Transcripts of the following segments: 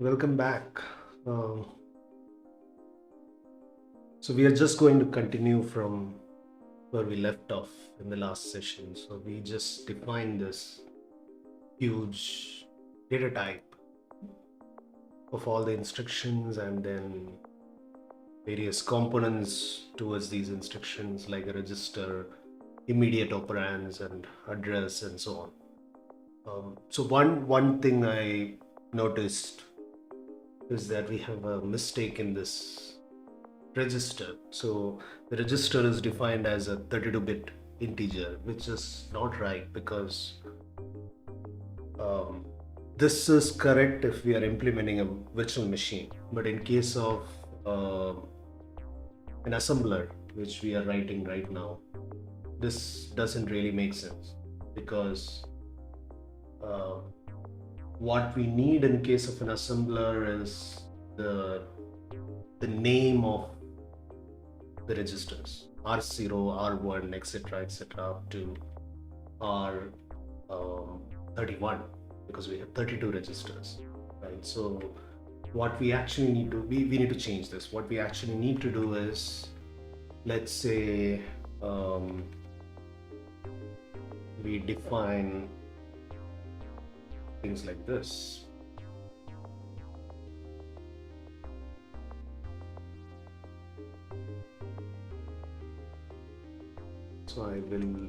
Welcome back. Um, so we are just going to continue from where we left off in the last session. So we just defined this huge data type of all the instructions and then various components towards these instructions like a register, immediate operands and address and so on. So one thing I noticed is that we have a mistake in this register. So the register is defined as a 32-bit integer, which is not right because um, this is correct if we are implementing a virtual machine. But in case of an assembler, which we are writing right now, this doesn't really make sense because uh, what we need in case of an assembler is the the name of the registers R0, R1, etc., up to R31 because we have 32 registers, right? So what we actually need to we need to change this. What we actually need to do is, let's say we define things like this. So I will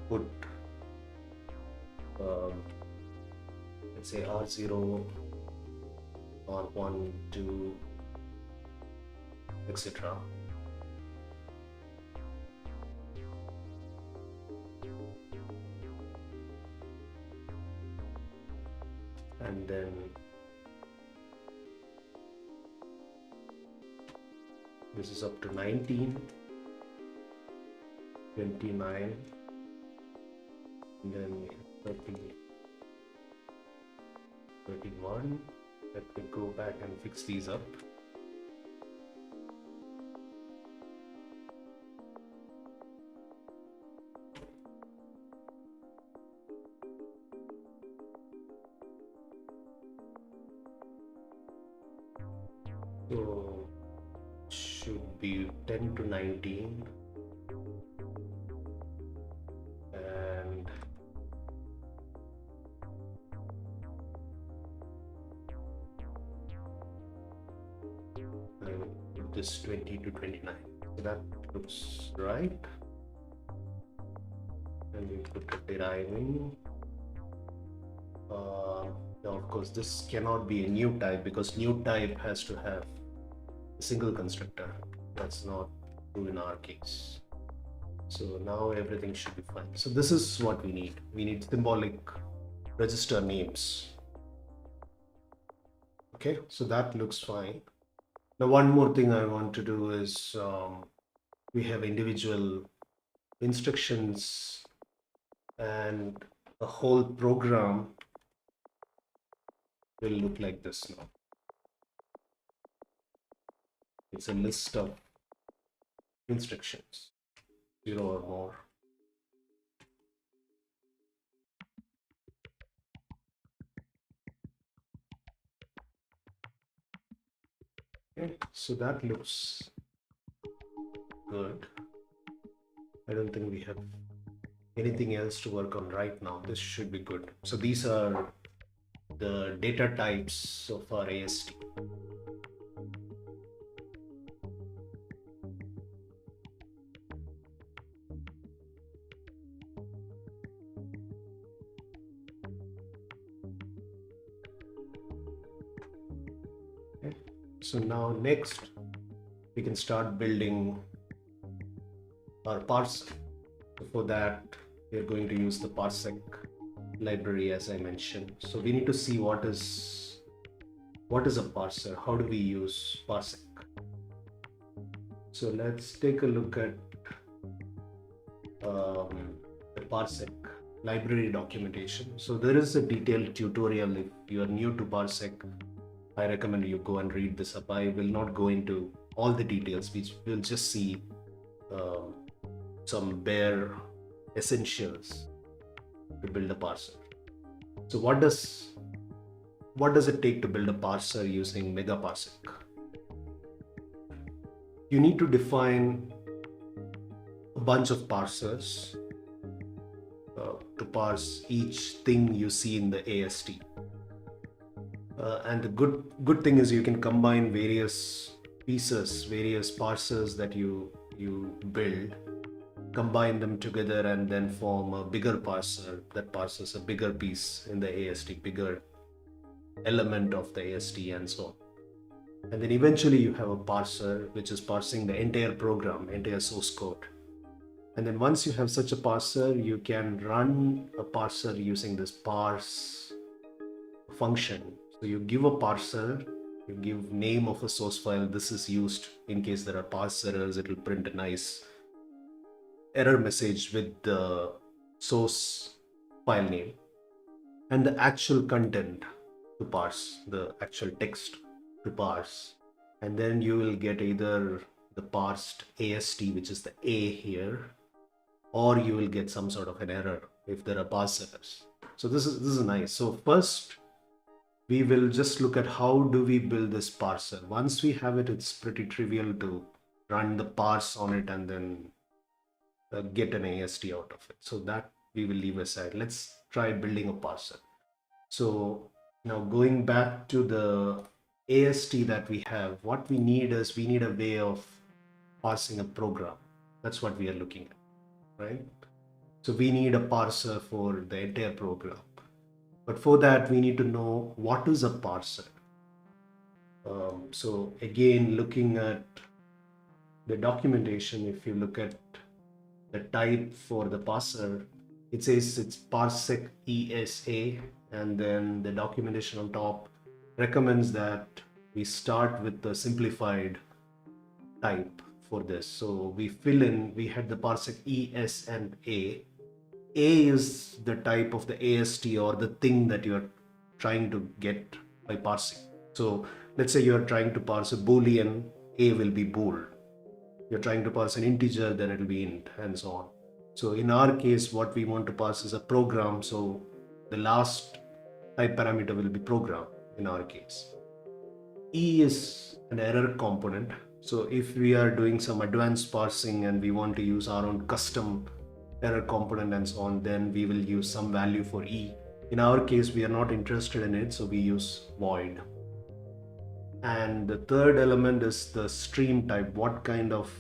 put let's say R0, R1, 2, etc. And then this is up to 19, 29, and then 30, 31. Let me go back and fix these up. So should be 10 to 19 and this 20 to 29. So that looks right. And we put a deriving. Now of course this cannot be a new type because new type has to have a single constructor. That's not true in our case. So now everything should be fine. So this is what we need. We need symbolic register names. Okay, so that looks fine. Now one more thing I want to do is we have individual instructions and a whole program will look like this now. It's a list of instructions, 0 or more. Okay, so that looks good. I don't think we have anything else to work on right now. This should be good. So these are the data types of our AST. Okay. So now next we can start building our parser. For that, we are going to use the Parsec library as I mentioned. So we need to see what is a parser. How do we use Parsec? So let's take a look at the Parsec library documentation. So there is a detailed tutorial. If you are new to Parsec, I recommend you go and read this up. I will not go into all the details. We will just see some bare essentials to build a parser. So what does what does it take to build a parser using megaparsec? You need to define a bunch of parsers to parse each thing you see in the AST. And the good thing is you can combine various pieces, various parsers that you build, combine them together and then form a bigger parser that parses a bigger piece in the AST, bigger element of the AST and so on. And then eventually you have a parser which is parsing the entire program, entire source code. And then once you have such a parser, you can run a parser using this parse function. So you give a parser, you give name of a source file. This is used in case there are parse errors. It will print a nice error message with the source file name and the actual content to parse, the actual text to parse. And then you will get either the parsed AST, which is the A here, or you will get some sort of an error if there are parse errors. So this is nice. So first we will just look at how do we build this parser. Once we have it, it's pretty trivial to run the parse on it and then get an AST out of it. So that we will leave aside. Let's try building a parser. So now going back to the AST that we have, what we need is we need a way of parsing a program. That's what we are looking at, right? So we need a parser for the entire program. But for that, we need to know what is a parser. So again, looking at the documentation, if you look at the type for the parser, it says it's parsec ESA, and then the documentation on top recommends that we start with the simplified type for this. So we fill in, we had the parsec ES and A. A is the type of the AST or the thing that you're trying to get by parsing. So let's say you're trying to parse a Boolean, A will be bool. You're trying to parse an integer, then it'll be int, and so on. So in our case, what we want to parse is a program. So the last type parameter will be program in our case. E is an error component. So if we are doing some advanced parsing and we want to use our own custom error component and so on, then we will use some value for E. In our case, we are not interested in it, so we use void. And the third element is the stream type. What kind of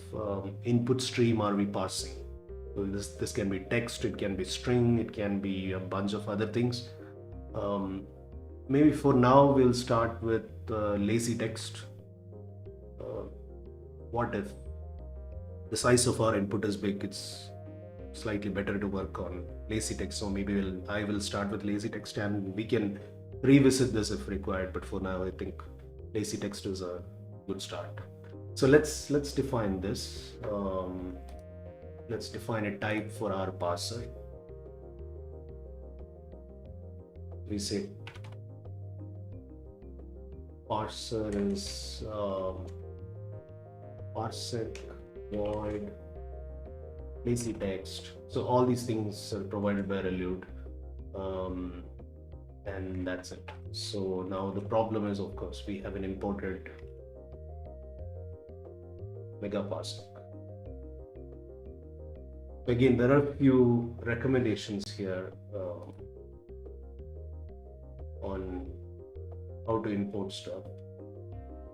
input stream are we parsing? So this can be text, it can be string, it can be a bunch of other things. Maybe for now we'll start with lazy text. What if the size of our input is big? It's slightly better to work on lazy text. So maybe I will start with lazy text, and we can revisit this if required. But for now, I think lazy text is a good start. So let's define this. Let's define a type for our parser. We say parser is parsec void lazy text. So all these things are provided by Relude, and that's it. So now the problem is, of course, we haven't imported megaparsec. Again, there are a few recommendations here on how to import stuff.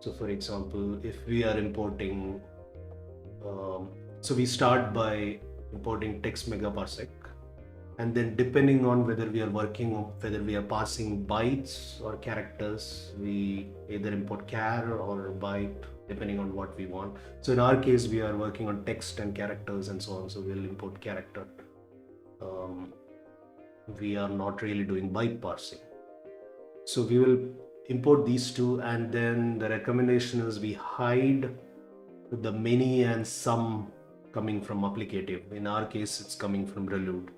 So for example, if we are importing, so we start by importing text megaparsec, and then depending on whether we are parsing bytes or characters, we either import char or byte, depending on what we want. So in our case, we are working on text and characters and so on, so we'll import character. We are not really doing byte parsing. So we will import these two, and then the recommendation is we hide the many and some coming from applicative. In our case, it's coming from Relude.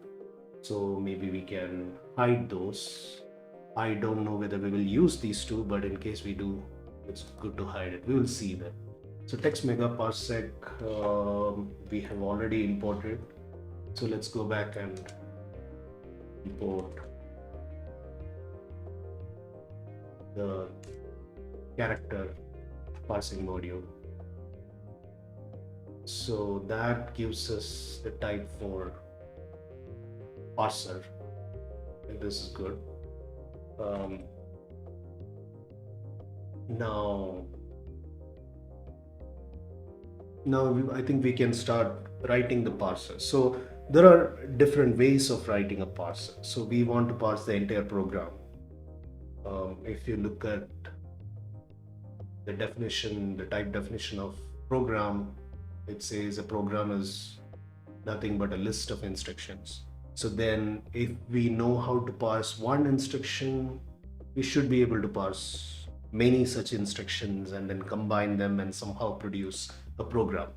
So maybe we can hide those. I don't know whether we will use these two, but in case we do, it's good to hide it. We will see that. So text megaparsec, we have already imported. So let's go back and import the character parsing module. So that gives us the type for parser. And this is good. Um, now, I think we can start writing the parser. So there are different ways of writing a parser. So we want to parse the entire program. If you look at the definition, the type definition of program, it says a program is nothing but a list of instructions. So then if we know how to parse one instruction, we should be able to parse many such instructions and then combine them and somehow produce a program.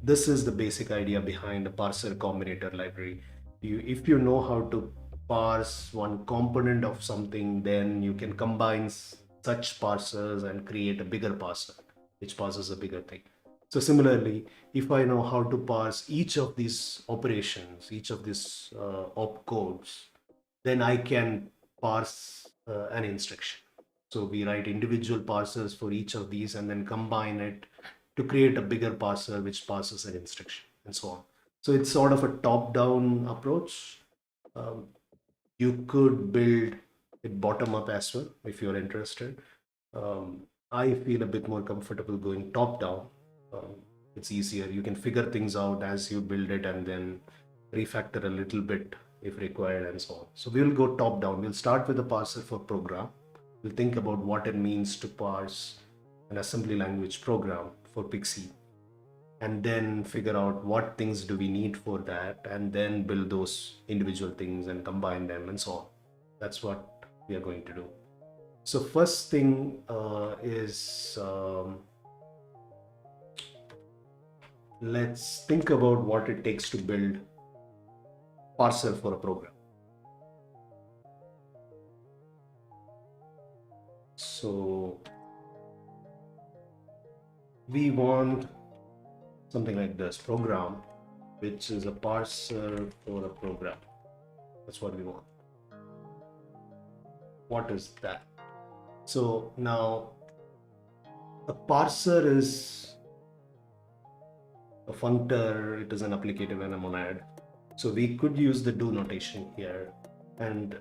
This is the basic idea behind a parser combinator library. If you know how to parse one component of something, then you can combine such parsers and create a bigger parser, which parses a bigger thing. So similarly, if I know how to parse each of these operations, each of these opcodes, then I can parse an instruction. So we write individual parsers for each of these and then combine it to create a bigger parser which parses an instruction and so on. So it's sort of a top-down approach. Um, you could build it bottom up as well if you're interested. I feel a bit more comfortable going top down. It's easier. You can figure things out as you build it and then refactor a little bit if required and so on. So we'll go top down. We'll start with a parser for program. We'll think about what it means to parse an assembly language program for Pixie, and then figure out what things do we need for that, and then build those individual things and combine them and so on. That's what we are going to do. So first thing is let's think about what it takes to build parser for a program. So we want something like this program, which is a parser for a program. That's what we want. What is that? So now a parser is a functor, it is an applicative and a monad. So we could use the do notation here, and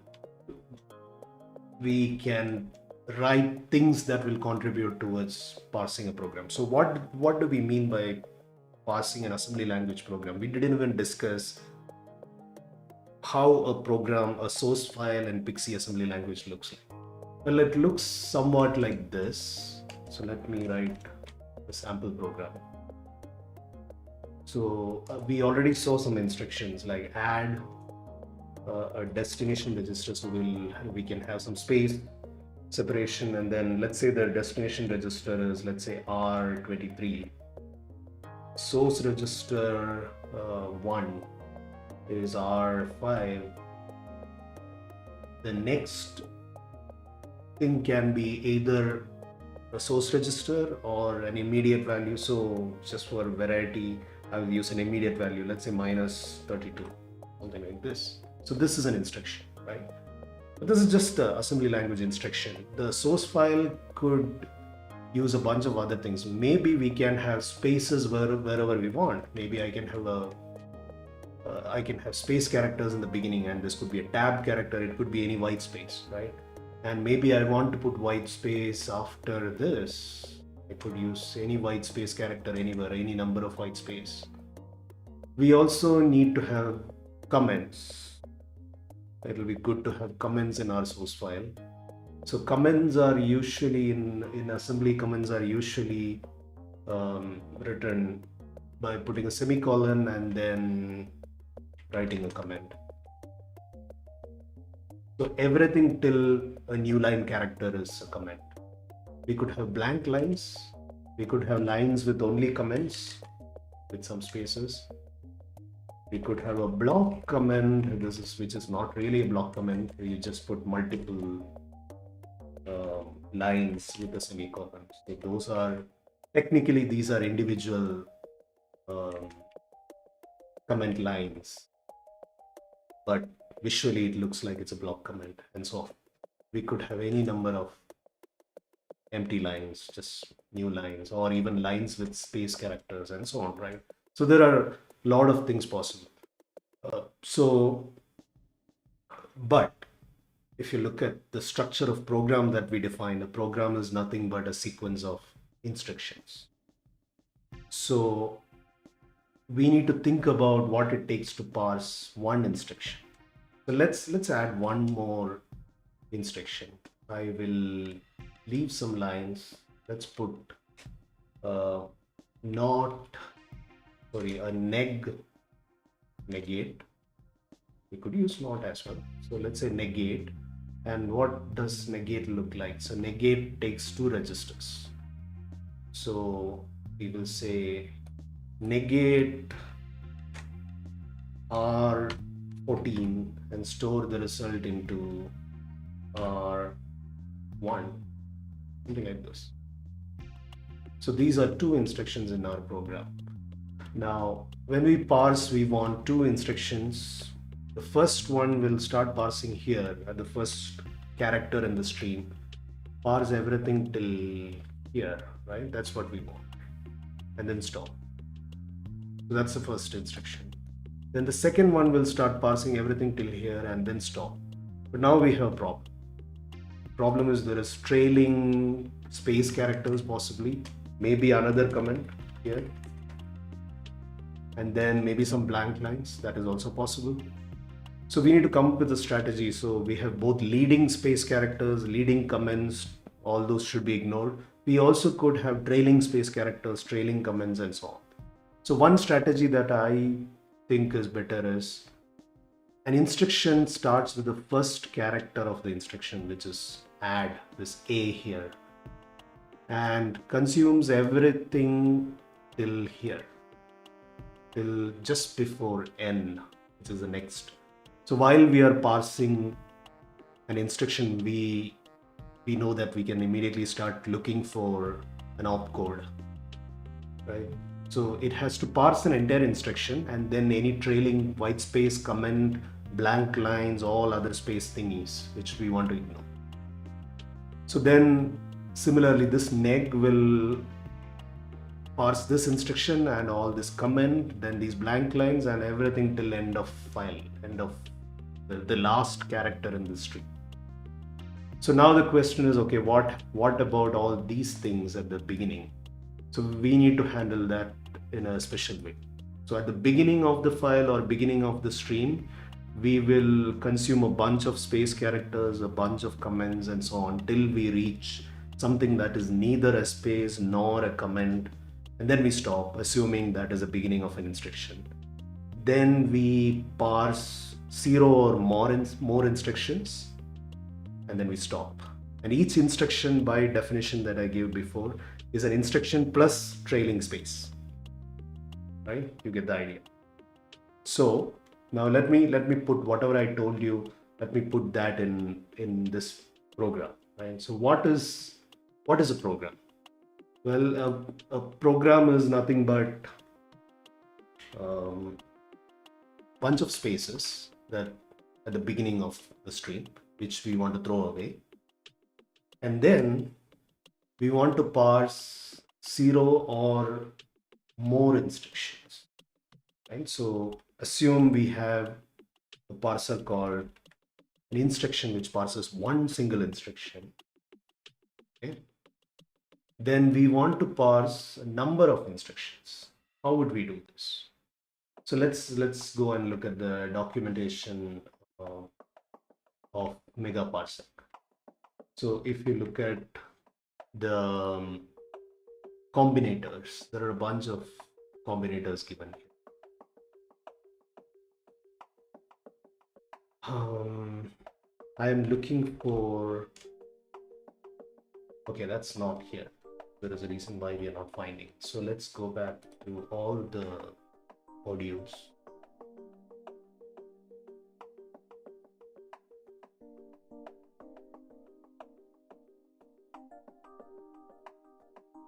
we can write things that will contribute towards parsing a program. So what do we mean by parsing an assembly language program? We didn't even discuss how a program, a source file in Pixie assembly language looks like. Well, it looks somewhat like this. So let me write a sample program. So we already saw some instructions like add a destination register. So we can have some space separation, and then let's say the destination register is, let's say, R23. Source register 1 is R5. The next thing can be either a source register or an immediate value. So just for variety, I will use an immediate value, let's say -32, something like this. So this is an instruction, right? But this is just an assembly language instruction. The source file could use a bunch of other things. Maybe we can have spaces wherever we want. Maybe I can have space characters in the beginning, and this could be a tab character. It could be any white space, right? And maybe I want to put white space after this. I could use any white space character anywhere, any number of white space. We also need to have comments. It will be good to have comments in our source file. So comments are usually in assembly, comments are usually written by putting a semicolon and then writing a comment. So everything till a new line character is a comment. We could have blank lines. We could have lines with only comments with some spaces. We could have a block comment, which is not really a block comment. You just put multiple lines with a semicolon. So those are technically, these are individual comment lines, but visually it looks like it's a block comment, and so on. We could have any number of empty lines, just new lines, or even lines with space characters and so on, right? So there are a lot of things possible. So, but if you look at the structure of program that we define, a program is nothing but a sequence of instructions. So we need to think about what it takes to parse one instruction. So let's add one more instruction. I will leave some lines. Let's put not sorry a negate. We could use not as well. So let's say negate. And what does negate look like? So negate takes two registers. So we will say negate R14 and store the result into R1, something like this. So these are two instructions in our program. Now, when we parse, we want two instructions. The first one will start parsing here at the first character in the stream, parse everything till here, right? That's what we want. And then stop. So that's the first instruction. Then the second one will start parsing everything till here and then stop. But now we have a problem. Problem is there is trailing space characters possibly, maybe another comment here, and then maybe some blank lines, that is also possible. So we need to come up with a strategy. So we have both leading space characters, leading comments, all those should be ignored. We also could have trailing space characters, trailing comments, and so on. So one strategy that I think is better is an instruction starts with the first character of the instruction, which is add, this A here, and consumes everything till here, till just before N, which is the next. So while we are parsing an instruction, we know that we can immediately start looking for an opcode, right? So it has to parse an entire instruction and then any trailing white space, comment, blank lines, all other space thingies which we want to ignore. So then similarly, this neg will parse this instruction and all this comment, then these blank lines and everything till end of file, end of the last character in the string. So now the question is, okay, what about all these things at the beginning? So we need to handle that in a special way. So at the beginning of the file or beginning of the stream, we will consume a bunch of space characters, a bunch of comments, and so on till we reach something that is neither a space nor a comment, and then we stop, assuming that is the beginning of an instruction. Then we parse 0 or more instructions, and then we stop. And each instruction, by definition that I gave before, is an instruction plus trailing space, right? You get the idea. So now let me put whatever I told you, let me put that in this program, right? So what is a program? Well, a program is nothing but bunch of spaces that at the beginning of the stream, which we want to throw away, and then we want to parse 0 or more instructions, right? So assume we have a parser called an instruction which parses one single instruction, okay? Then we want to parse a number of instructions. How would we do this? So let's go and look at the documentation of mega parsing. So if you look at the combinators, there are a bunch of combinators given here. I am looking for, okay, that's not here. There is a reason why we are not finding. So let's go back to all the modules.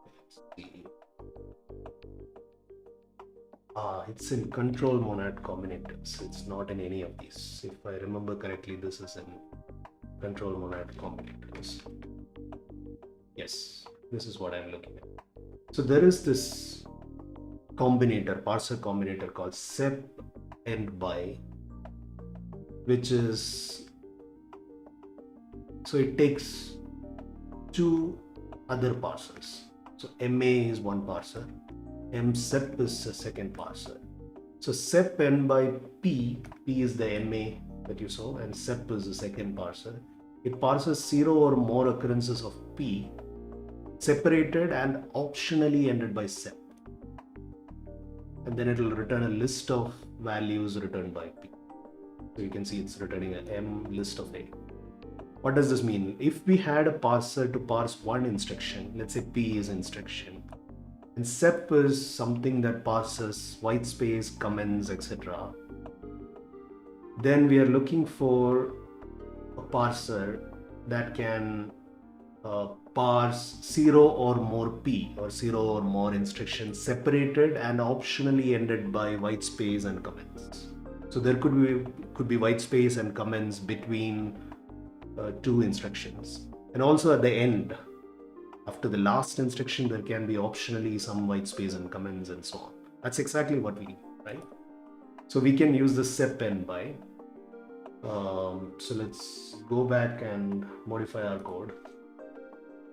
Let's see. It's in control monad combinators. It's not in any of these. If I remember correctly, this is in control monad combinators. Yes, this is what I'm looking at. So there is this parser combinator called sep end by, which is, so it takes two other parsers. So MA is one parser, MSEP is a second parser. So SEP n by P is the MA that you saw, and SEP is the second parser. It parses 0 or more occurrences of P, separated and optionally ended by SEP. And then it will return a list of values returned by P. So you can see it's returning an M list of A. What does this mean? If we had a parser to parse one instruction, let's say P is instruction, and SEP is something that parses white space, comments, etc., then we are looking for a parser that can parse 0 or more P or 0 or more instructions separated and optionally ended by white space and comments. So there could be white space and comments between two instructions, and also at the end, after the last instruction, there can be optionally some white space and comments and so on. That's exactly what we need, right? So we can use the sep n by. So let's go back and modify our code.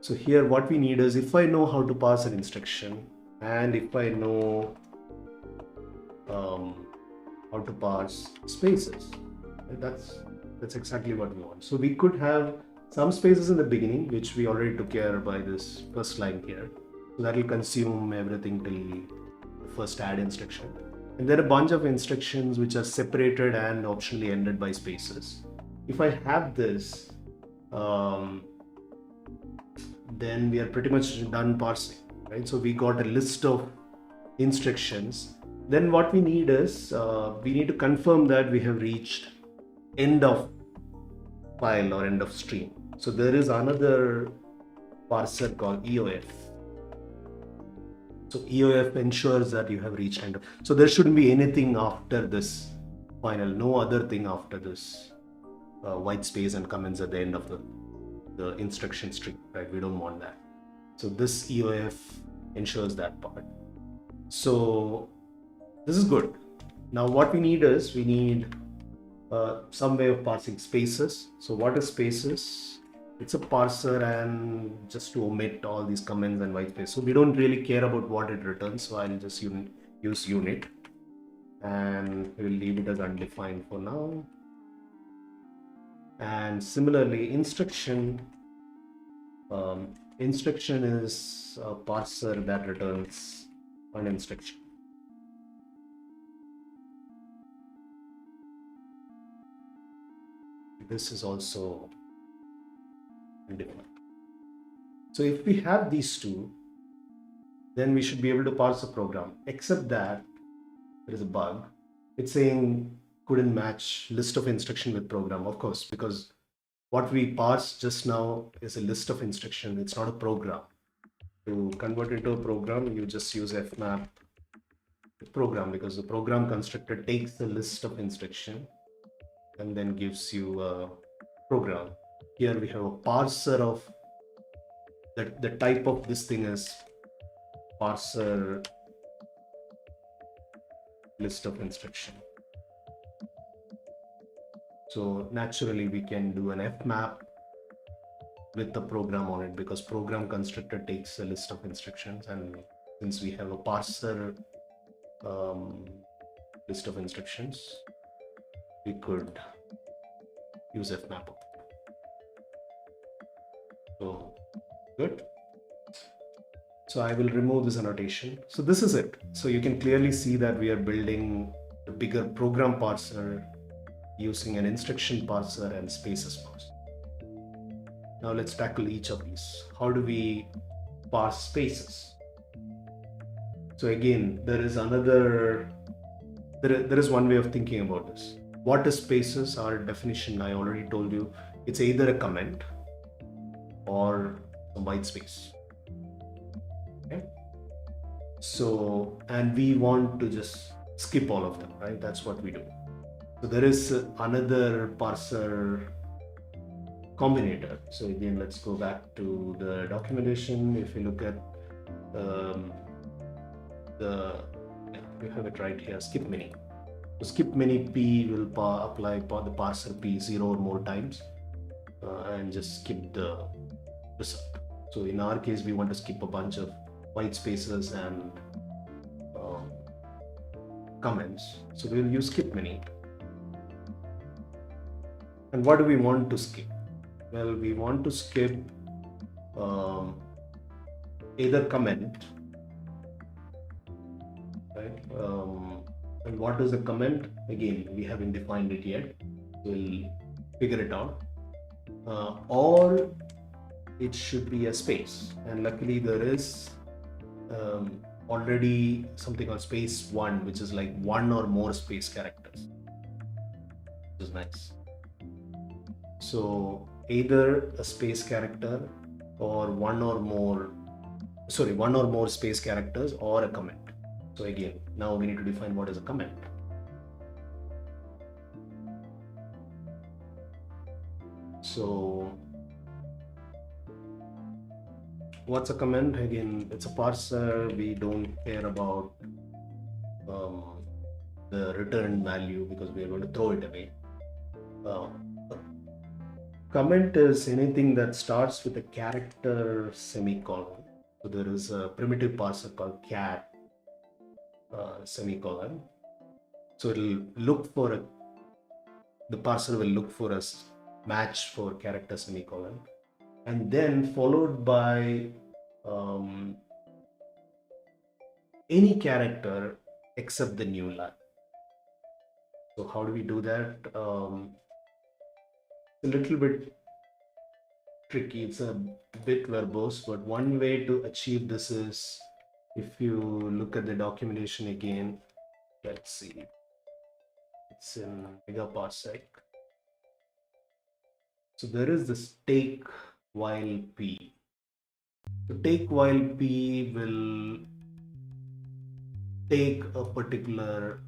So here what we need is, if I know how to parse an instruction, and if I know how to parse spaces, that's exactly what we want. So we could have some spaces in the beginning, which we already took care by this first line here. So that will consume everything till the first add instruction. And then a bunch of instructions which are separated and optionally ended by spaces. If I have this, then we are pretty much done parsing, right? So we got a list of instructions. Then what we need is, we need to confirm that we have reached end of file or end of stream. So there is another parser called EOF. So EOF ensures that you have reached end of. So there shouldn't be anything after this final, no other thing after this white space and comments at the end of the instruction string, right? We don't want that. So this EOF ensures that part. So this is good. Now what we need is, we need some way of parsing spaces. So what is spaces? It's a parser, and just to omit all these comments and white space. So we don't really care about what it returns. So I'll just use unit, and we'll leave it as undefined for now. And similarly, instruction is a parser that returns an instruction. This is also undefined. So if we have these two, then we should be able to parse a program, except that there is a bug. It's saying couldn't match list of instruction with program, of course, because what we parsed just now is a list of instruction. It's not a program. To convert it to a program, you just use fmap program, because the program constructor takes the list of instruction and then gives you a program. Here we have a parser of the type of this thing is parser list of instruction. So naturally we can do an fmap with the program on it, because program constructor takes a list of instructions, and since we have a parser list of instructions, we could use fmap. So good. So I will remove this annotation. So this is it. So you can clearly see that we are building a bigger program parser using an instruction parser and spaces parser. Now let's tackle each of these. How do we parse spaces? So again, there is one way of thinking about this. What is spaces? Our definition, I already told you, it's either a comment or a white space. Okay. So, and we want to just skip all of them, right? That's what we do. So there is another parser combinator. So again, let's go back to the documentation. If you look at um, we have it right here, skip many. So skip many p will apply the parser p 0 or more times and just skip the result. So in our case, we want to skip a bunch of white spaces and um, comments. So we'll use skip many. And what do we want to skip? Well, we want to skip either comment, right? And what is a comment? Again, we haven't defined it yet. We'll figure it out. Or it should be a space. And luckily there is already something called space 1, which is like one or more space characters, which is nice. So either a space character or one or more space characters or a comment. So again, now we need to define what is a comment. So what's a comment? Again, it's a parser. We don't care about the return value because we are going to throw it away. Comment is anything that starts with a character semicolon. So there is a primitive parser called char semicolon. So it'll look for the parser will look for a match for character semicolon, and then followed by any character except the new line. So how do we do that? A little bit tricky. It's a bit verbose, but one way to achieve this is, if you look at the documentation again, let's see, it's in megaparsec. So there is this take while p. So take while p will take a particular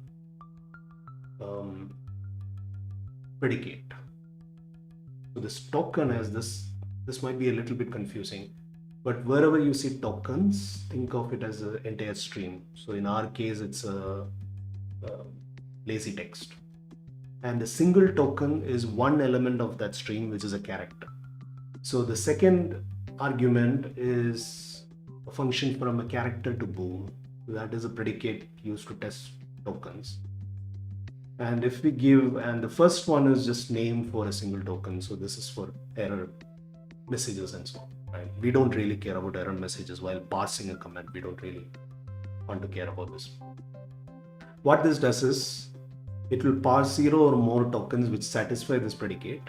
predicate. So this token has this might be a little bit confusing, but wherever you see tokens, think of it as an entire stream. So in our case, it's a lazy text. And a single token is one element of that stream, which is a character. So the second argument is a function from a character to bool. That is a predicate used to test tokens. And if we give, and the first one is just name for a single token. So this is for error messages and so on, right? We don't really care about error messages while parsing a comment. We don't really want to care about this. What this does is it will parse 0 or more tokens which satisfy this predicate.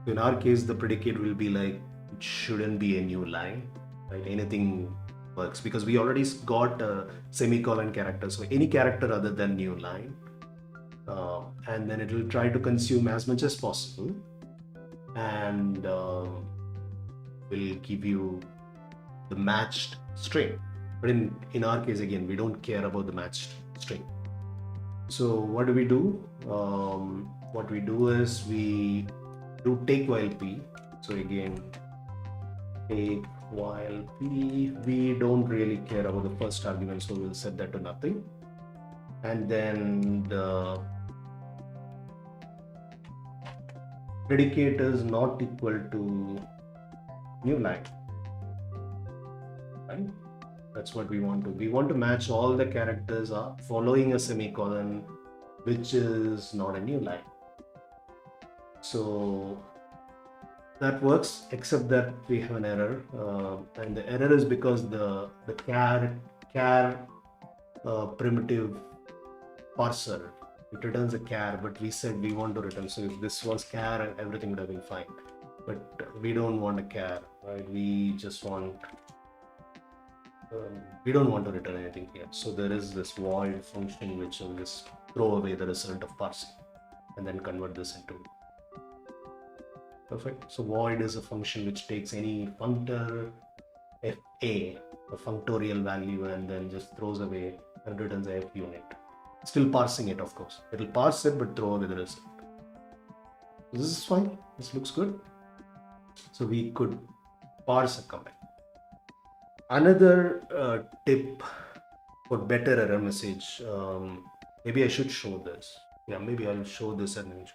So in our case, the predicate will be like, it shouldn't be a new line, right? Anything works because we already got a semicolon character. So any character other than new line. And then it will try to consume as much as possible and will give you the matched string. But in our case, again, we don't care about the matched string. So what do we do? What we do is we do take while p. So again, take while p, we don't really care about the first argument, so we'll set that to nothing. And then the predicate is not equal to new line, right? That's what we want to. We want to match all the characters up following a semicolon, which is not a new line. So that works, except that we have an error, and the error is because the char primitive parser, it returns a char, but we said we want to return. So if this was char, everything would have been fine. But we don't want a char, right? We just want we don't want to return anything here. So there is this void function which will just throw away the result of parsing and then convert this into perfect. So void is a function which takes any functor fa, a functorial value, and then just throws away and returns a f unit. Still parsing it, of course. It'll parse it but throw away the result. This is fine. This looks good. So we could parse a comment. Another tip for better error message, maybe I should show this. Yeah, maybe I'll show this and then.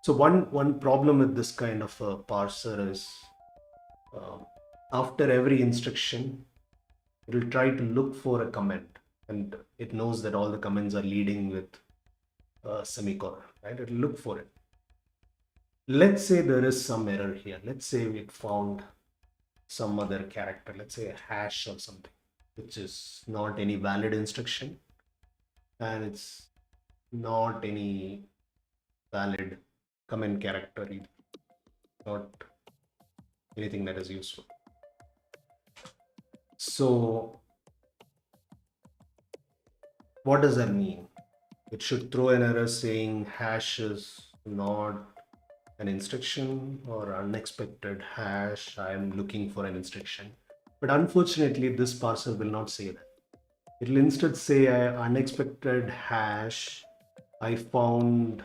So one problem with this kind of a parser is uh, after every instruction, it will try to look for a comment, and it knows that all the comments are leading with a semicolon, right? It will look for it. Let's say there is some error here. Let's say it found some other character, let's say a hash or something, which is not any valid instruction, and it's not any valid comment character either, not anything that is useful. So what does that mean? It should throw an error saying hash is not an instruction, or unexpected hash, I am looking for an instruction. But unfortunately, this parser will not say that. It will instead say unexpected hash. I found,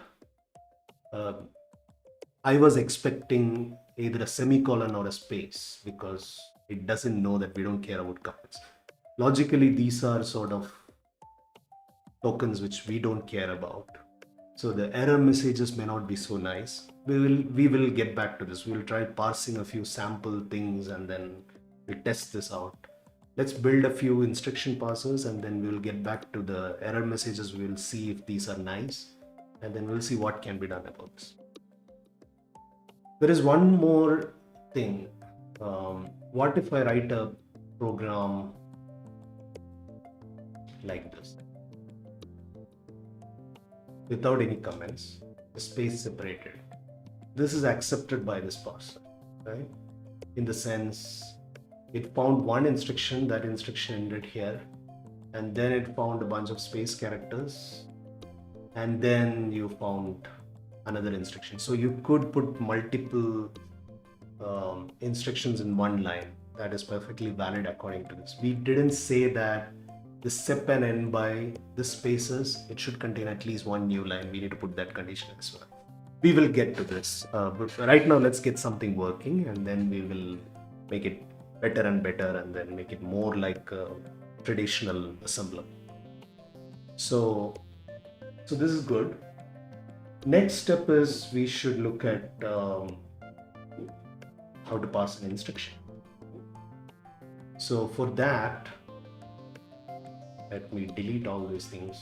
I was expecting either a semicolon or a space, because it doesn't know that we don't care about comments. Logically, these are sort of tokens which we don't care about. So the error messages may not be so nice. We will get back to this. We'll try parsing a few sample things and then we'll test this out. Let's build a few instruction parsers and then we'll get back to the error messages. We'll see if these are nice and then we'll see what can be done about this. There is one more thing. What if I write a program like this? Without any comments, space separated. This is accepted by this parser, right? In the sense, it found one instruction, that instruction ended here, and then it found a bunch of space characters, and then you found another instruction. So you could put multiple instructions in one line. That is perfectly valid according to this. We didn't say that the sep and n by the spaces, it should contain at least one new line. We need to put that condition as well. We will get to this, but right now let's get something working and then we will make it better and better and then make it more like a traditional assembler. So this is good. Next step is we should look at how to pass an instruction. So for that, let me delete all these things.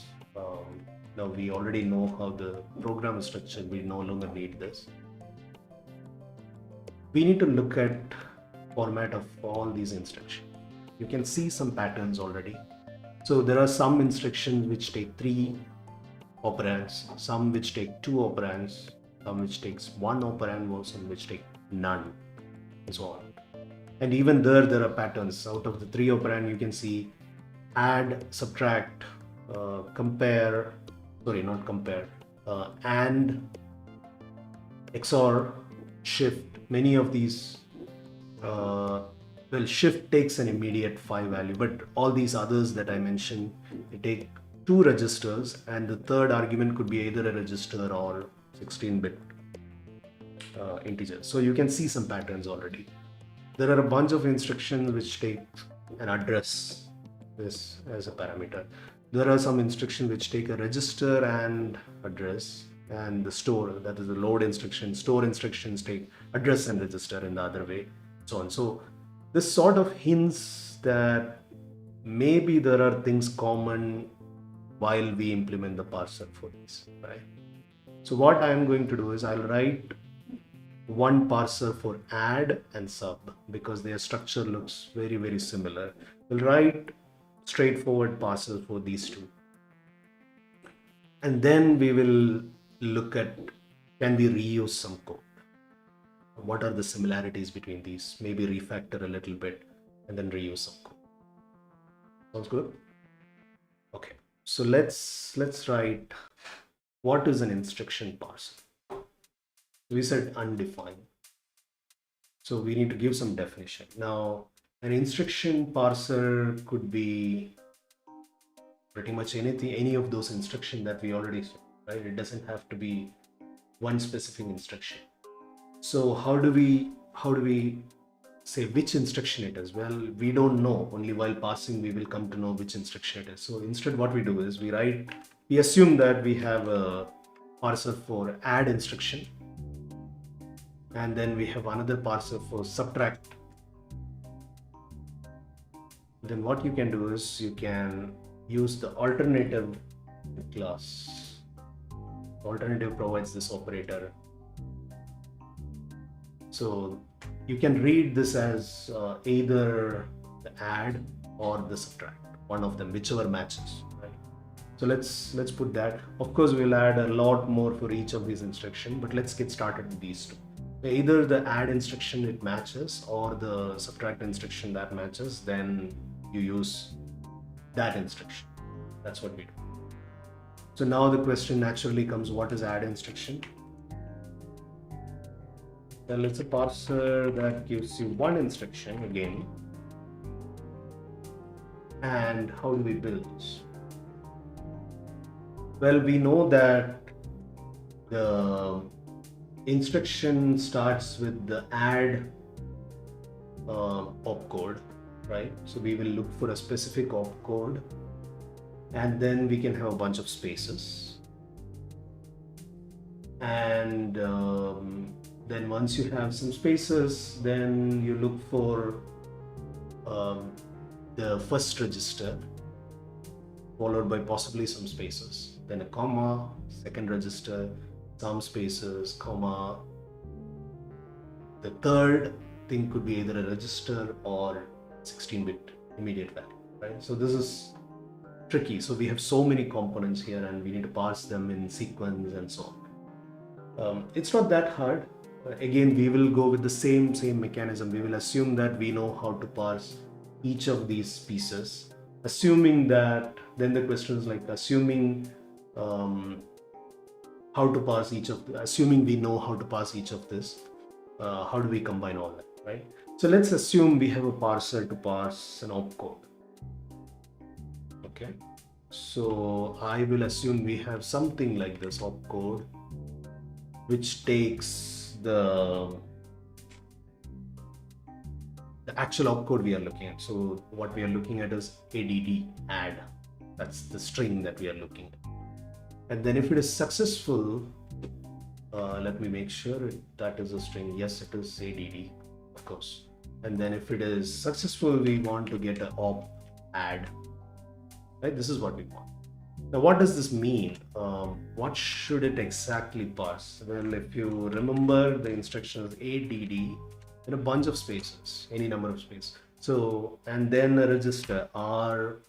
Now we already know how the program is structured. We no longer need this. We need to look at format of all these instructions. You can see some patterns already. So there are some instructions which take 3 operands, some which take 2 operands, some which takes 1 operand, some which take none, and so on. And even there are patterns. Out of the 3 operand, you can see add, subtract, compare, sorry, not compare, and XOR, shift. Many of these, well, shift takes an immediate 5 value, but all these others that I mentioned, they take 2 registers, and the third argument could be either a register or 16-bit integer. So you can see some patterns already. There are a bunch of instructions which take an address this as a parameter. There are some instructions which take a register and address, and the store, that is the load instruction, store instructions take address and register in the other way, so on. So this sort of hints that maybe there are things common while we implement the parser for these, right? So what I am going to do is I'll write one parser for add and sub because their structure looks very, very similar. We'll write straightforward parser for these two. And then we will look at, can we reuse some code? What are the similarities between these? Maybe refactor a little bit and then reuse some code. Sounds good? Okay, so let's write, what is an instruction parser? We said undefined. So we need to give some definition. Now, an instruction parser could be pretty much anything, any of those instructions that we already saw, right? It doesn't have to be one specific instruction. So how do how do we say which instruction it is? Well, we don't know. Only while parsing we will come to know which instruction it is. So instead what we do is we assume that we have a parser for add instruction, and then we have another parser for subtract. Then what you can do is you can use the alternative class. Alternative provides this operator. So you can read this as either the add or the subtract, one of them, whichever matches, right? So let's put that. Of course, we'll add a lot more for each of these instructions, but let's get started with these two. Either the add instruction it matches or the subtract instruction that matches, then you use that instruction. That's what we do. So now the question naturally comes, what is add instruction? Well, it's a parser that gives you one instruction again. And how do we build this? Well, we know that the instruction starts with the add opcode, right? So we will look for a specific opcode, and then we can have a bunch of spaces. And then once you have some spaces, then you look for the first register, followed by possibly some spaces, then a comma, second register, some spaces, comma. The third thing could be either a register or 16-bit immediate value, right? So this is tricky. So we have so many components here and we need to parse them in sequence and so on. It's not that hard. Again, we will go with the same mechanism. We will assume that we know how to parse each of these pieces, assuming that, then the question is like assuming how to parse each of assuming we know how to parse each of this, how do we combine all that, right? So let's assume we have a parser to parse an opcode. Okay, so I will assume we have something like this opcode, which takes the actual opcode we are looking at. So what we are looking at is add. That's the string that we are looking at. And then if it is successful, let me make sure that is a string. Yes, it is add, of course. And then if it is successful, we want to get a op add, right? This is what we want. Now, what does this mean? What should it exactly parse? Well, if you remember, the instruction is add in a bunch of spaces, any number of spaces. So, and then a register or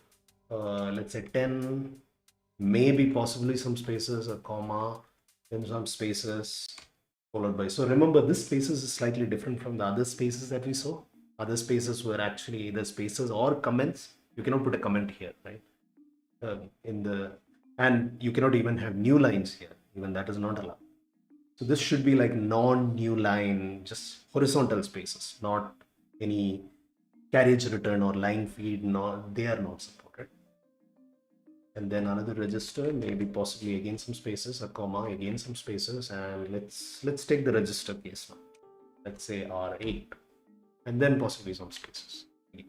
let's say 10, maybe possibly some spaces, a comma, then some spaces followed by. So remember, this spaces is slightly different from the other spaces that we saw. Other spaces were actually either spaces or comments. You cannot put a comment here, right? And you cannot even have new lines here. Even that is not allowed. So this should be like non-new line, just horizontal spaces, not any carriage return or line feed. They are not supported. And then another register, maybe possibly again some spaces, a comma, again some spaces, and let's take the register case now. Let's say R8, and then possibly some spaces. This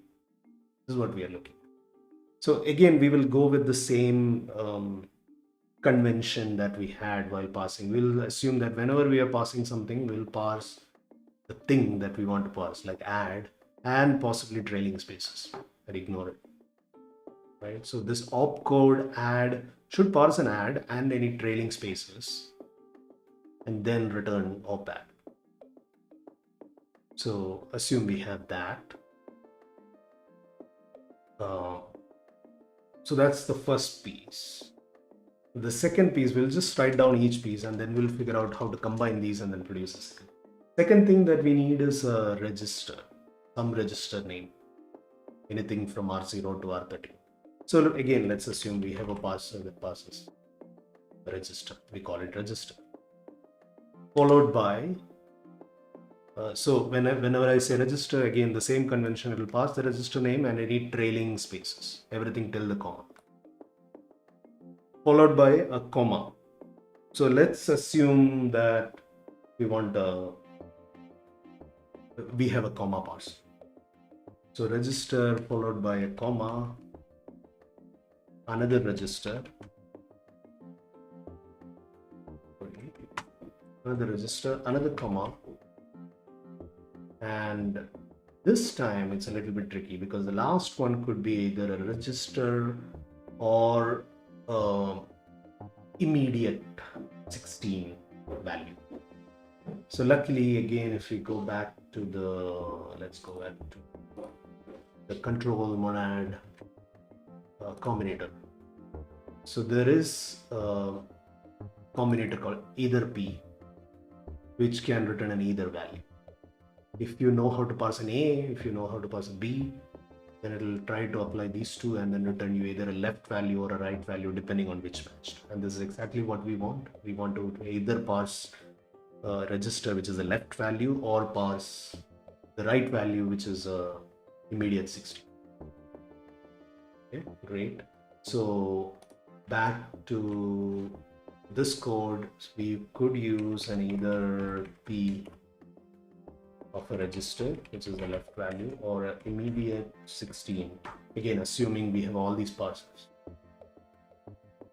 is what we are looking at. So again, we will go with the same convention that we had while parsing. We'll assume that whenever we are parsing something, we'll parse the thing that we want to parse, like add and possibly trailing spaces, and ignore it. Right? So this opcode add should parse an add and any trailing spaces and then return op add. So assume we have that. So that's the first piece. The second piece, we'll just write down each piece and then we'll figure out how to combine these and then produce a second. Second thing that we need is a register, some register name, anything from R0 to R13. So again, let's assume we have a parser that passes a register. We call it register. Followed by, so whenever I say register, again, the same convention, it will pass the register name and any trailing spaces, everything till the comma. Followed by a comma. So let's assume that we want we have a comma parser. So register followed by a comma, another register, another comma, and this time it's a little bit tricky because the last one could be either a register or immediate 16 value. So luckily, again, if we go back to let's go back to the control monad combinator. So there is a combinator called either p, which can return an either value. If you know how to parse an A, if you know how to parse a B, then it will try to apply these two and then return you either a left value or a right value depending on which matched. And this is exactly what we want. We want to either parse register, which is a left value, or parse the right value, which is a immediate 16. Okay, great. So back to this code, we could use an either p of a register, which is the left value, or an immediate 16, again assuming we have all these parsers.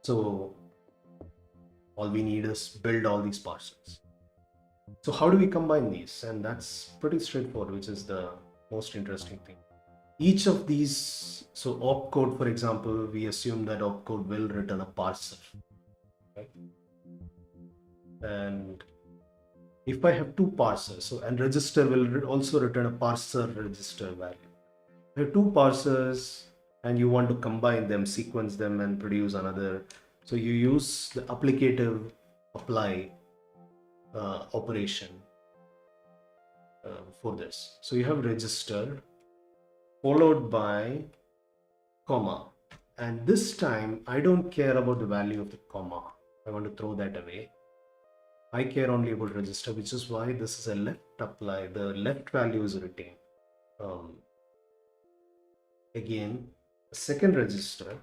So all we need is build all these parsers. So how do we combine these? And that's pretty straightforward, which is the most interesting thing. Each of these, so opcode, for example, we assume that opcode will return a parser, right? And if I have two parsers, so and register will also return a parser register value. If you have two parsers and you want to combine them, sequence them and produce another, so you use the applicative apply operation for this. So you have register followed by comma, and this time I don't care about the value of the comma. I want to throw that away. I care only about register, which is why this is a left apply. The left value is retained. Again, a second register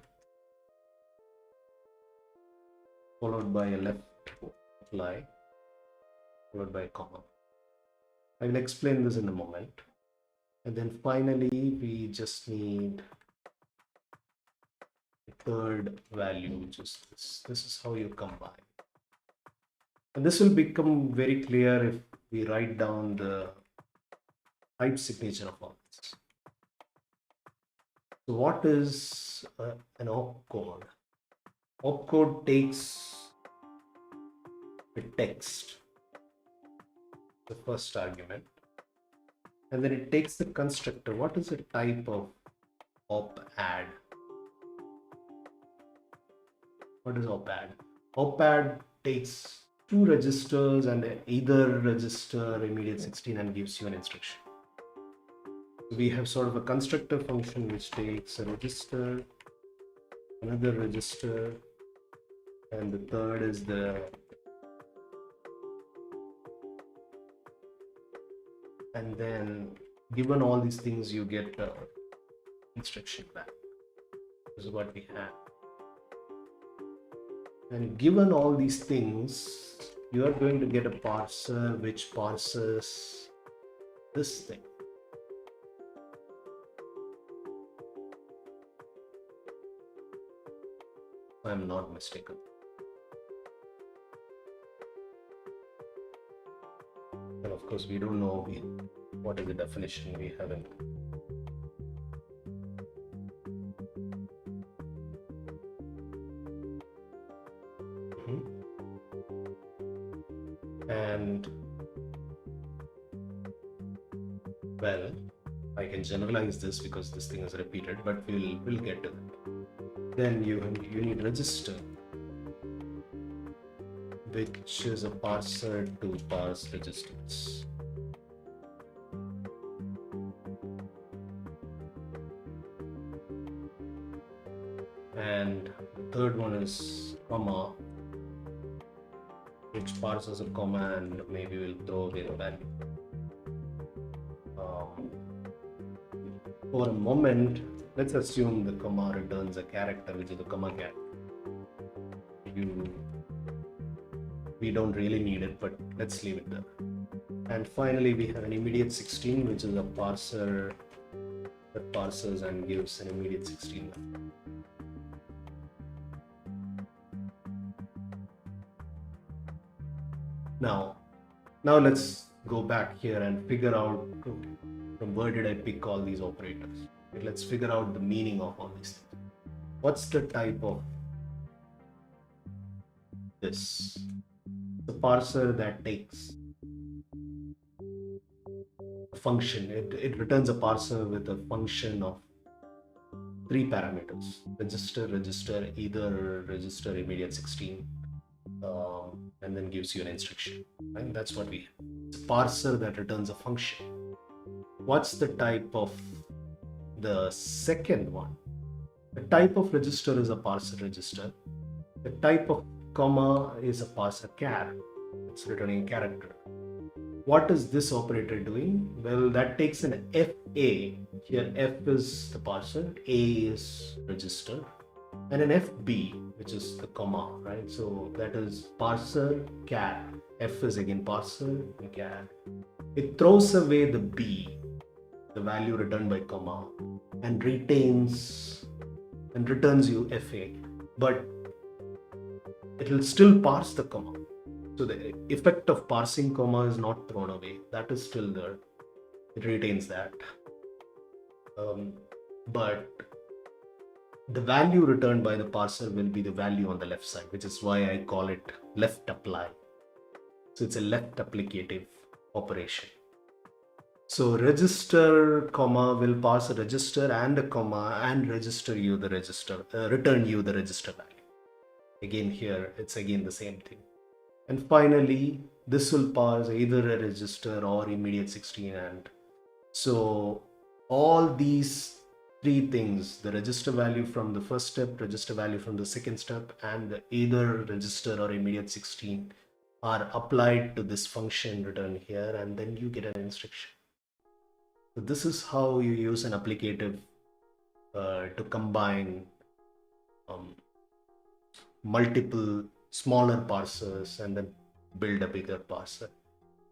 followed by a left apply followed by a comma. I will explain this in a moment. And then finally, we just need a third value, which is this. This is how you combine. And this will become very clear if we write down the type signature of all this. So what is an opcode? Opcode takes a text, the first argument, and then it takes the constructor. What is the type of op-add? What is op-add? Op-add takes two registers and either register immediate 16 and gives you an instruction. We have sort of a constructor function which takes a register, another register, and the third is the, and then given all these things you get the instruction back. This is what we have. And given all these things, you are going to get a parser which parses this thing. If I'm not mistaken. And of course, we don't know what is the definition. We haven't. And well, I can generalize this because this thing is repeated, but we'll get to that. Then you need register, which is a parser to parse registers. And the third one is comma, which parses a comma and maybe we'll throw away the value. For a moment, let's assume the comma returns a character, which is the comma character. We don't really need it, but let's leave it there. And finally, we have an immediate 16, which is a parser that parses and gives an immediate 16. Now let's go back here and figure out from where did I pick all these operators. Okay, let's figure out the meaning of all these things. What's the type of this? The parser that takes a function. It returns a parser with a function of 3 parameters: register, either register immediate 16, and then gives you an instruction. Right? That's what we have. It's a parser that returns a function. What's the type of the second one? The type of register is a parser register. The type of comma is a parser char. It's returning a character. What is this operator doing? Well, that takes an FA. Here F is the parser, A is register, and an FB, which is the comma, right? So that is parser char. F is again parser and char. It throws away the B, the value returned by comma, and returns you FA, but it will still parse the comma. So the effect of parsing comma is not thrown away. That is still there. It retains that. But the value returned by the parser will be the value on the left side, which is why I call it left apply. So it's a left applicative operation. So register comma will parse a register and a comma and return you the register value. Again here, it's again the same thing. And finally, this will parse either a register or immediate 16. And so all these 3 things, the register value from the first step, register value from the second step, and the either register or immediate 16 are applied to this function returned here, and then you get an instruction. So this is how you use an applicative to combine multiple smaller parsers and then build a bigger parser.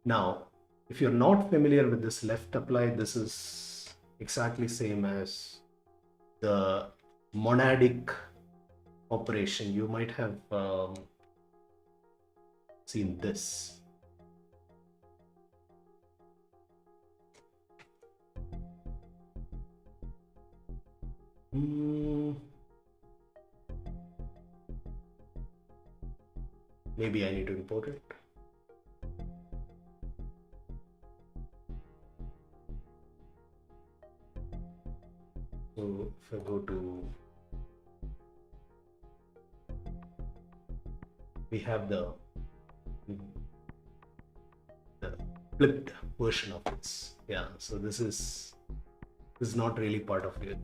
Now, if you're not familiar with this left apply, this is exactly same as the monadic operation. You might have seen this. Maybe I need to import it. So if I go to, we have the flipped version of this. Yeah, so this is not really part of it.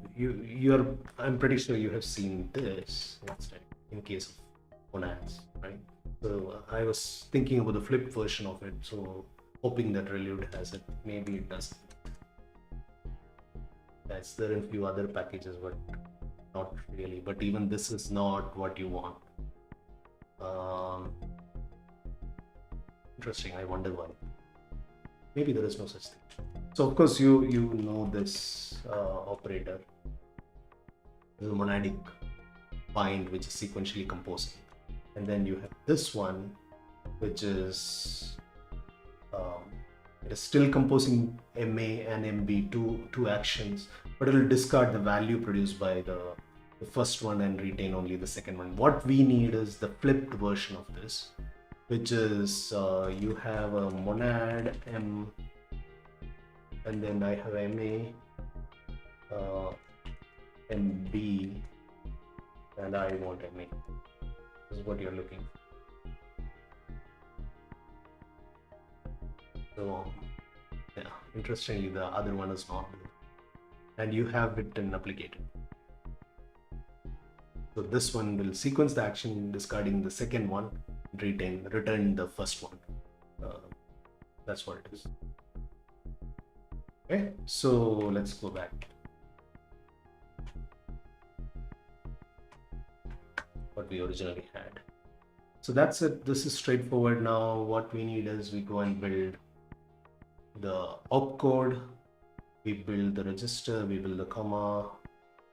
I'm pretty sure you have seen this in case of monads, right? So I was thinking about the flipped version of it, so hoping that Relude has it. Maybe it doesn't. That's there in a few other packages, but not really. But even this is not what you want. Interesting. I wonder why. Maybe there is no such thing. So of course you know this operator. This is a monadic bind, which is sequentially composing, and then you have this one, which is it is still composing MA and MB, two actions, but it will discard the value produced by the first one and retain only the second one. What we need is the flipped version of this, which is you have a monad M, and then I have MA, MB, and I want MA. This is what you're looking for. So yeah, interestingly, the other one is not there, and you have it in applicated. So this one will sequence the action discarding the second one, return the first one. That's what it is. Okay, so let's go back. What we originally had. So that's it. This is straightforward. Now what we need is we go and build the opcode, we build the register, we build the comma,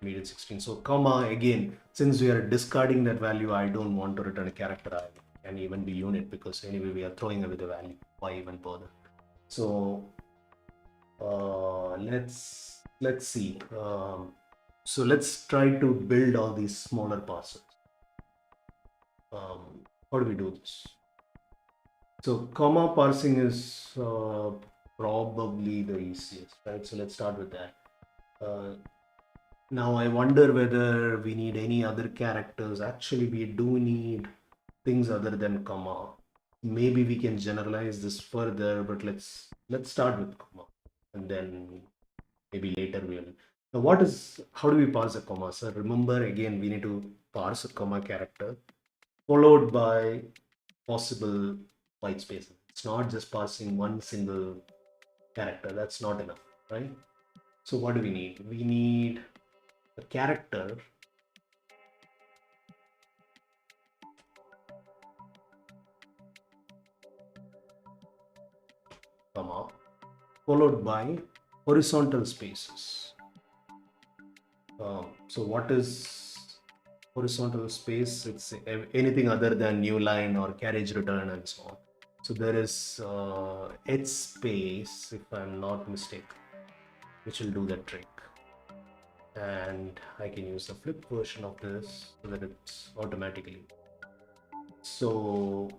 immediate 16. So comma, again, since we are discarding that value, I don't want to return a character. I can even be unit, because anyway we are throwing away the value. Why even bother? So let's see. So let's try to build all these smaller parsers. How do we do this? So comma parsing is probably the easiest, right? So let's start with that. Now I wonder whether we need any other characters. Actually, we do need things other than comma. Maybe we can generalize this further, but let's start with comma, and then maybe later we'll. Now, how do we parse a comma? So remember, again, we need to parse a comma character followed by possible white spaces. It's not just parsing one single character. That's not enough, right? So what do we need? We need a character comma followed by horizontal spaces. So what is horizontal space? It's anything other than new line or carriage return and so on. So there is edge space, if I'm not mistaken, which will do that trick. And I can use the flip version of this so that it's automatically. So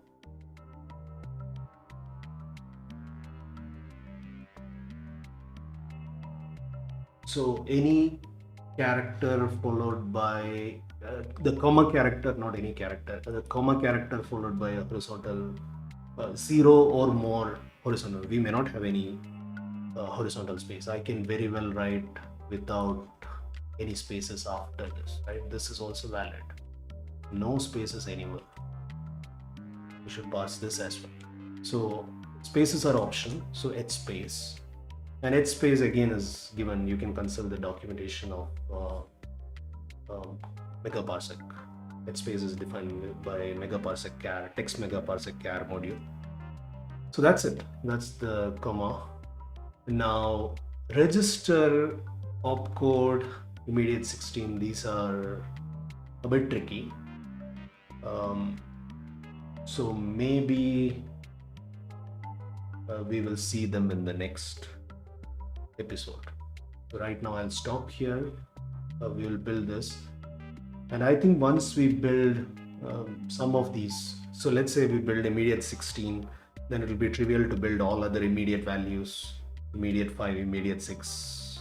any character followed by the comma character, not any character, the comma character followed by a horizontal 0 or more horizontal. We may not have any horizontal space. I can very well write without any spaces after this, right? This is also valid. No spaces anywhere. We should pass this as well. So spaces are optional. So edge space. And edge space again is given. You can consult the documentation of megaparsec. Edge space is defined by megaparsec char, text megaparsec char module. So that's it. That's the comma. Now register, opcode, immediate 16. These are a bit tricky. So maybe we will see them in the next episode. Right now I'll stop here. We will build this, and I think once we build some of these, so let's say we build immediate 16, then it will be trivial to build all other immediate values, immediate 5, immediate 6,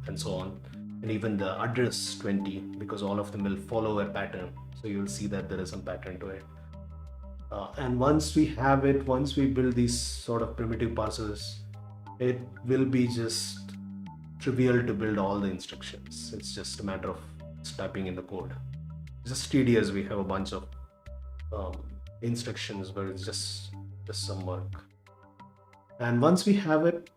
and so on, and even the address 20, because all of them will follow a pattern. So you'll see that there is some pattern to it. And once we have it, once we build these sort of primitive parsers, it will be just trivial to build all the instructions. It's just a matter of typing in the code. It's just tedious. We have a bunch of instructions, but it's just some work. And once we have it,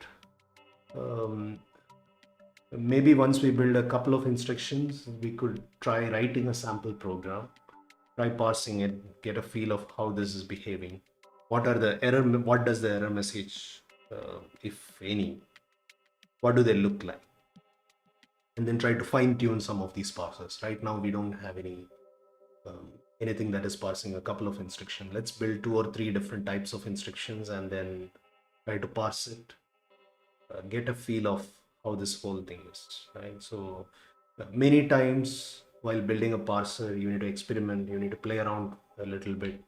maybe once we build a couple of instructions, we could try writing a sample program, try parsing it, get a feel of how this is behaving. What does the error message, if any, what do they look like? And then try to fine tune some of these parsers. Right now we don't have anything that is parsing a couple of instructions. Let's build 2 or 3 different types of instructions and then try to parse it, get a feel of how this whole thing is, right? So many times while building a parser, you need to experiment, you need to play around a little bit,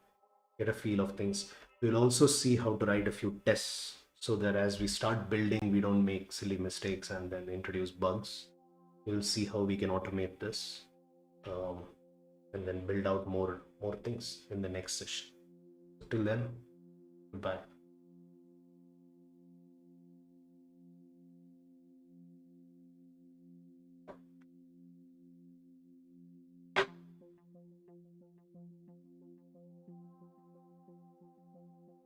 get a feel of things. We'll also see how to write a few tests so that as we start building, we don't make silly mistakes and then introduce bugs. We'll see how we can automate this, and then build out more things in the next session. Till then, goodbye.